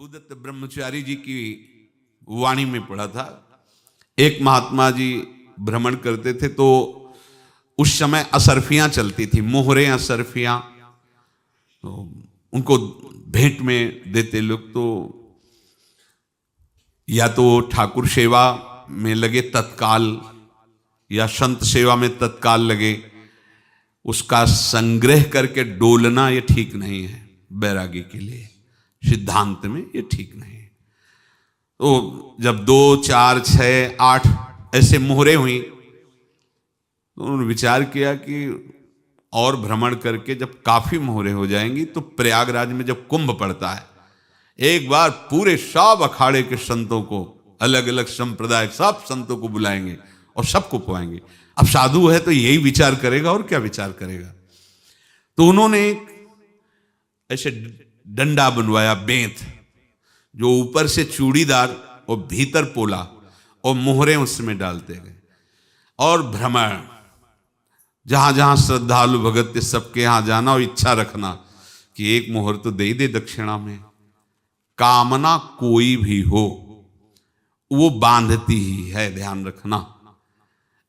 प्रभुदत्त ब्रह्मचारी जी की वाणी में पढ़ा था। एक महात्मा जी भ्रमण करते थे तो उस समय असरफियां चलती थी, मोहरे असरफियां, तो उनको भेंट में देते लोग। तो या तो ठाकुर सेवा में लगे तत्काल या संत सेवा में तत्काल लगे, उसका संग्रह करके डोलना ये ठीक नहीं है। बैरागी के लिए सिद्धांत में ये ठीक नहीं है। तो जब 2, 4, 6, 8 ऐसे मोहरे हुई तो उन्होंने विचार किया कि और भ्रमण करके जब काफी मोहरे हो जाएंगी तो प्रयागराज में जब कुंभ पड़ता है, एक बार पूरे सब अखाड़े के संतों को, अलग अलग संप्रदाय सब संतों को बुलाएंगे और सबको पुआएंगे। अब साधु है तो यही विचार करेगा और क्या विचार करेगा। तो उन्होंने ऐसे डंडा बनवाया, बेंत, जो ऊपर से चूड़ीदार और भीतर पोला, और मोहरे उसमें डालते गए। और भ्रमण, जहां जहां श्रद्धालु भगत थे सबके यहां जाना और इच्छा रखना कि एक मोहर तो दे दे दक्षिणा में। कामना कोई भी हो वो बांधती ही है, ध्यान रखना।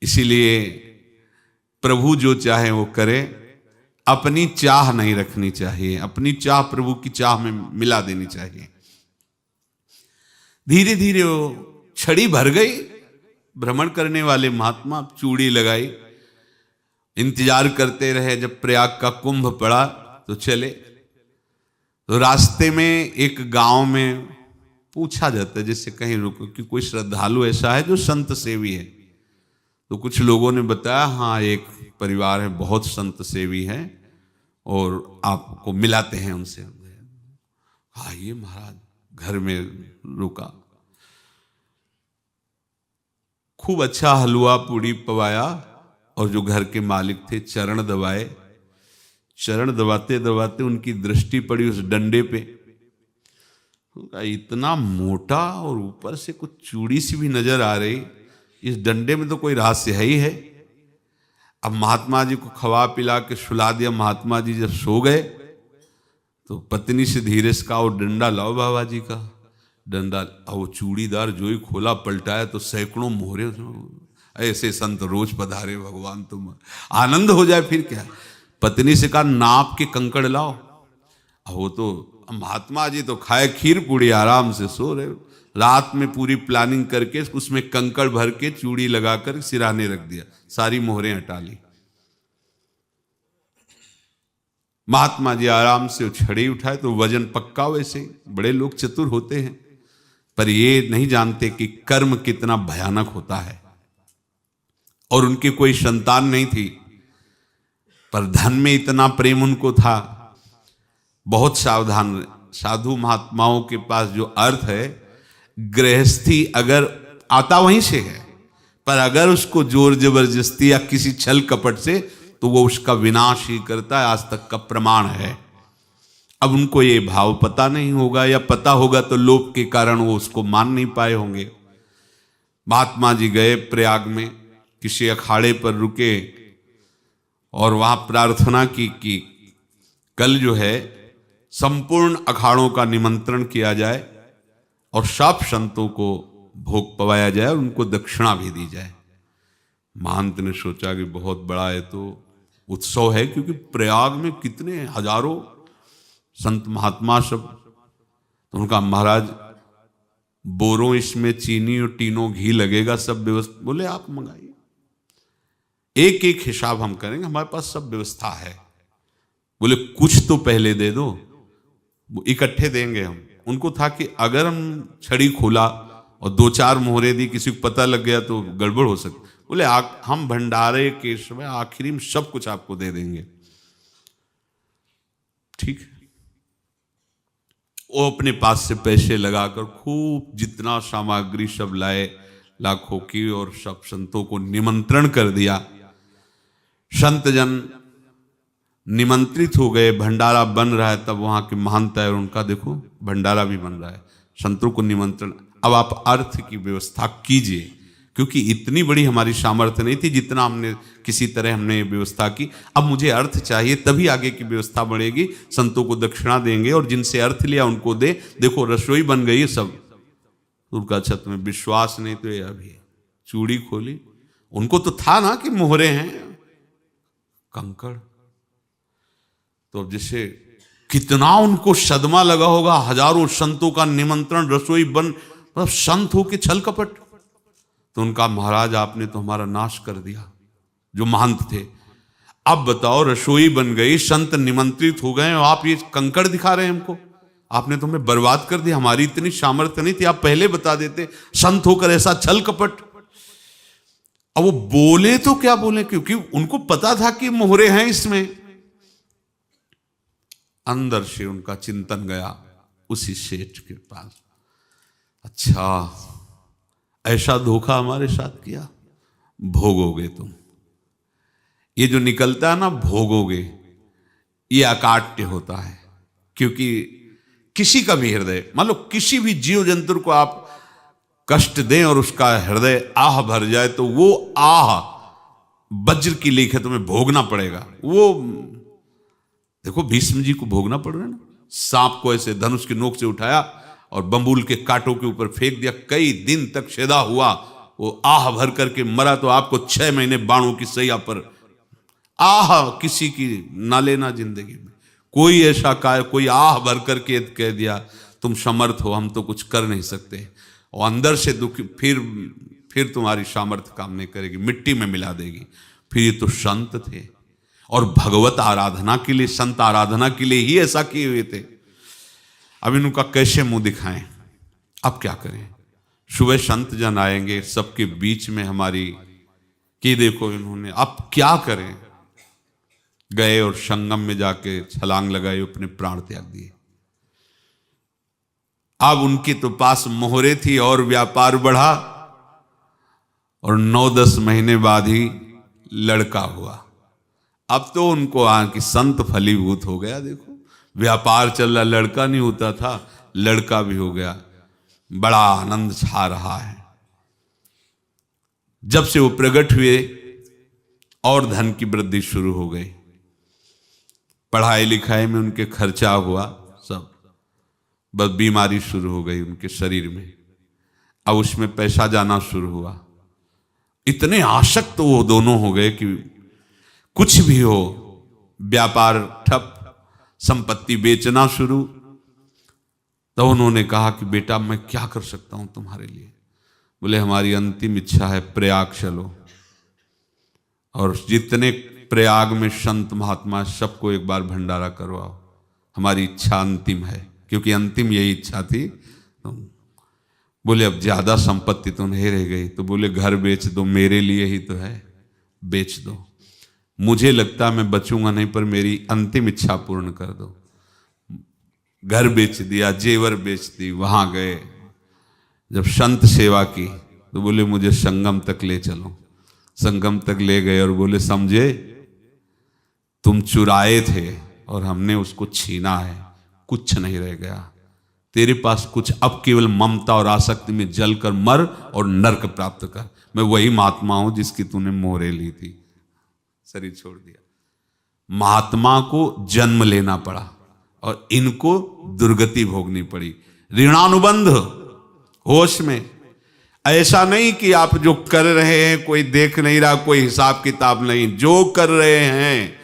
इसीलिए प्रभु जो चाहे वो करे, अपनी चाह नहीं रखनी चाहिए, अपनी चाह प्रभु की चाह में मिला देनी चाहिए। धीरे धीरे वो छड़ी भर गई। भ्रमण करने वाले महात्मा चूड़ी लगाई, इंतजार करते रहे। जब प्रयाग का कुंभ पड़ा तो चले। तो रास्ते में एक गांव में पूछा जाता है, जैसे कहीं रुको कि कोई श्रद्धालु ऐसा है जो संत सेवी है। तो कुछ लोगों ने बताया, हाँ एक परिवार है बहुत संत सेवी है और आपको मिलाते हैं उनसे। आइए महाराज, घर में रुका, खूब अच्छा हलवा पूड़ी पवाया और जो घर के मालिक थे चरण दबाए। चरण दबाते दबाते उनकी दृष्टि पड़ी उस डंडे पे। इतना मोटा और ऊपर से कुछ चूड़ी सी भी नजर आ रही, इस डंडे में तो कोई रहस्य है ही है। अब महात्मा जी को खवा पिला के सुला दिया। महात्मा जी जब सो गए तो पत्नी से धीरे से कहा, वो डंडा लाओ बाबा जी का डंडा। वो चूड़ीदार जो ही खोला पलटाया तो सैकड़ों मोहरे। ऐसे संत रोज पधारे भगवान, तुम आनंद हो जाए फिर क्या। पत्नी से कहा, नाप के कंकड़ लाओ। वो तो महात्मा जी तो खाए खीर पूड़ी, आराम से सो रहे। रात में पूरी प्लानिंग करके उसमें कंकड़ भर के चूड़ी लगाकर सिराने रख दिया, सारी मोहरें हटा ली। महात्मा जी आराम से छड़ी उठाए तो वजन पक्का। वैसे बड़े लोग चतुर होते हैं, पर ये नहीं जानते कि कर्म कितना भयानक होता है। और उनकी कोई संतान नहीं थी, पर धन में इतना प्रेम उनको था। बहुत सावधान। साधु महात्माओं के पास जो अर्थ है, गृहस्थी अगर आता वहीं से है, पर अगर उसको जोर जबरदस्ती या किसी छल कपट से, तो वो उसका विनाश ही करता है। आज तक का प्रमाण है। अब उनको ये भाव पता नहीं होगा, या पता होगा तो लोभ के कारण वो उसको मान नहीं पाए होंगे। महात्मा जी गए प्रयाग में, किसी अखाड़े पर रुके और वहां प्रार्थना की कि कल जो है संपूर्ण अखाड़ों का निमंत्रण किया जाए और सब संतों को भोग पवाया जाए और उनको दक्षिणा भी दी जाए। महंत ने सोचा कि बहुत बड़ा है तो उत्सव है, क्योंकि प्रयाग में कितने हजारों संत महात्मा सब। तो उनका महाराज बोरों इसमें चीनी और टीनों घी लगेगा, सब व्यवस्था। बोले आप मंगाइए, एक एक हिसाब हम करेंगे, हमारे पास सब व्यवस्था है। बोले कुछ तो पहले दे दो, इकट्ठे देंगे हम। उनको था कि अगर हम छड़ी खोला और 2-4 मोहरे दी, किसी को पता लग गया तो गड़बड़ हो सकती। बोले हम भंडारे के समय आखिरी में सब कुछ आपको दे देंगे। ठीक है। वो अपने पास से पैसे लगाकर खूब जितना सामग्री सब लाए, लाखों की, और सब संतों को निमंत्रण कर दिया। संत जन निमंत्रित हो गए, भंडारा बन रहा है। तब वहां के महंत है और उनका देखो भंडारा भी बन रहा है, संतों को निमंत्रण। अब आप अर्थ की व्यवस्था कीजिए, क्योंकि इतनी बड़ी हमारी सामर्थ्य नहीं थी जितना हमने किसी तरह हमने व्यवस्था की। अब मुझे अर्थ चाहिए, तभी आगे की व्यवस्था बढ़ेगी। संतों को दक्षिणा देंगे और जिनसे अर्थ लिया उनको दे। देखो रसोई बन गई सब, उनका छत में विश्वास नहीं तो ये अभी चूड़ी खोली। उनको तो था ना कि मोहरे हैं कंकड़। तो अब जैसे कितना उनको सदमा लगा होगा, हजारों संतों का निमंत्रण, रसोई बन, मतलब संत हो के छल कपट। तो उनका महाराज आपने तो हमारा नाश कर दिया, जो महंत थे। अब बताओ रसोई बन गई, संत निमंत्रित हो गए और आप ये कंकड़ दिखा रहे हैं हमको। आपने तो हमें बर्बाद कर दिया, हमारी इतनी सामर्थ्य नहीं थी, आप पहले बता देते। संत होकर ऐसा छल कपट। अब वो बोले तो क्या बोले, क्योंकि उनको पता था कि मोहरे हैं इसमें। अंदर से उनका चिंतन गया उसी सेठ के पास, अच्छा ऐसा धोखा हमारे साथ किया, भोगोगे तुम। ये जो निकलता है ना भोगोगे, ये अकाट्य होता है। क्योंकि किसी का भी हृदय, मान लो किसी भी जीव जंतु को आप कष्ट दें और उसका हृदय आह भर जाए, तो वो आह वज्र की लेख है, तुम्हें भोगना पड़ेगा। वो देखो भीष्म जी को भोगना पड़ रहा है ना। सांप को ऐसे धनुष की नोक से उठाया और बंबूल के कांटों के ऊपर फेंक दिया, कई दिन तक शेदा हुआ, वो आह भर करके मरा। तो आपको 6 महीने बाणों की सैया पर आह किसी की ना लेना जिंदगी में। कोई ऐसा कोई आह भर करके कह दिया तुम समर्थ हो, हम तो कुछ कर नहीं सकते, और अंदर से दुखी, फिर तुम्हारी सामर्थ्य काम नहीं करेगी, मिट्टी में मिला देगी। फिर ये तो संत थे और भगवत आराधना के लिए, संत आराधना के लिए ही ऐसा किए हुए थे। अब इनका कैसे मुंह दिखाएं, अब क्या करें। सुबह संत जन आएंगे, सबके बीच में हमारी कि देखो इन्होंने, अब क्या करें। गए और संगम में जाके छलांग लगाई, अपने प्राण त्याग दिए। अब उनके तो पास मोहरे थी और व्यापार बढ़ा, और 9-10 महीने बाद ही लड़का हुआ। अब तो उनको कि संत फलीभूत हो गया। देखो व्यापार चल रहा, लड़का नहीं होता था, लड़का भी हो गया, बड़ा आनंद छा रहा है। जब से वो प्रकट हुए और धन की वृद्धि शुरू हो गई, पढ़ाई लिखाई में उनके खर्चा हुआ सब, बस बीमारी शुरू हो गई उनके शरीर में। अब उसमें पैसा जाना शुरू हुआ, इतने आसक्त तो वो दोनों हो गए कि कुछ भी हो, व्यापार ठप, संपत्ति बेचना शुरू। तो उन्होंने कहा कि बेटा मैं क्या कर सकता हूं तुम्हारे लिए। बोले हमारी अंतिम इच्छा है प्रयाग चलो, और जितने प्रयाग में संत महात्मा सबको एक बार भंडारा करवाओ, हमारी इच्छा अंतिम है। क्योंकि अंतिम यही इच्छा थी। तो बोले अब ज्यादा संपत्ति तो नहीं रह गई, तो बोले घर बेच दो, मेरे लिए ही तो है, बेच दो। मुझे लगता मैं बचूंगा नहीं, पर मेरी अंतिम इच्छा पूर्ण कर दो। घर बेच दिया, जेवर बेच दी। वहां गए, जब संत सेवा की तो बोले मुझे संगम तक ले चलो। संगम तक ले गए और बोले समझे तुम चुराए थे और हमने उसको छीना है, कुछ नहीं रह गया तेरे पास कुछ, अब केवल ममता और आसक्ति में जलकर मर और नरक प्राप्त कर। मैं वही महात्मा हूं जिसकी तूने मोहरे ली थी, शरीर छोड़ दिया। महात्मा को जन्म लेना पड़ा और इनको दुर्गति भोगनी पड़ी। ऋणानुबंध होश में, ऐसा नहीं कि आप जो कर रहे हैं कोई देख नहीं रहा, कोई हिसाब किताब नहीं, जो कर रहे हैं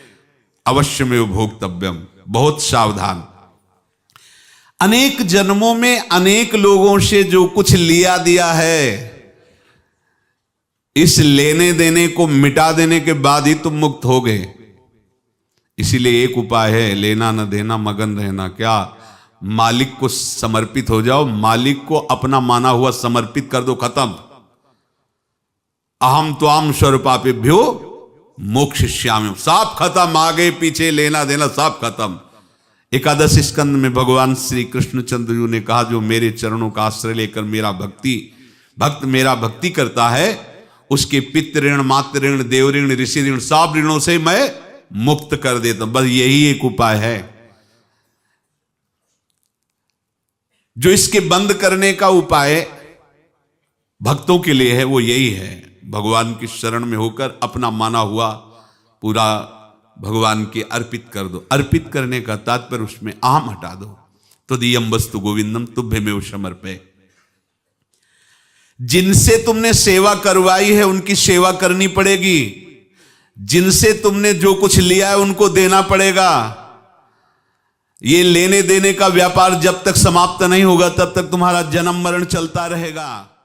अवश्य में भोक्तव्यम, बहुत सावधान। अनेक जन्मों में अनेक लोगों से जो कुछ लिया दिया है, इस लेने देने को मिटा देने के बाद ही तुम मुक्त हो गए। इसीलिए एक उपाय है, लेना न देना मगन रहना। क्या? मालिक को समर्पित हो जाओ, मालिक को अपना माना हुआ समर्पित कर दो, खत्म। अहम त्वाम स्वरूपापेभ्यो मोक्षयिष्यामि, सब खत्म। आगे पीछे लेना देना सब खत्म। एकादश स्कंद में भगवान श्री कृष्णचंद्र जी ने कहा, जो मेरे चरणों का आश्रय लेकर भक्त मेरा भक्ति करता है, उसके पितृ ऋण, मातृ ऋण, देव ऋण, ऋषि ऋण, सब ऋणों से मैं मुक्त कर देता हूं। बस यही एक उपाय है जो इसके बंद करने का उपाय। भक्तों के लिए है वो यही है, भगवान की शरण में होकर अपना माना हुआ पूरा भगवान के अर्पित कर दो। अर्पित करने का तात्पर्य उसमें अहम हटा दो। तो दियम वस्तु गोविंदम तुभ्यमेव समर्पये। जिनसे तुमने सेवा करवाई है उनकी सेवा करनी पड़ेगी, जिनसे तुमने जो कुछ लिया है उनको देना पड़ेगा। ये लेने देने का व्यापार जब तक समाप्त नहीं होगा तब तक तुम्हारा जन्म मरण चलता रहेगा।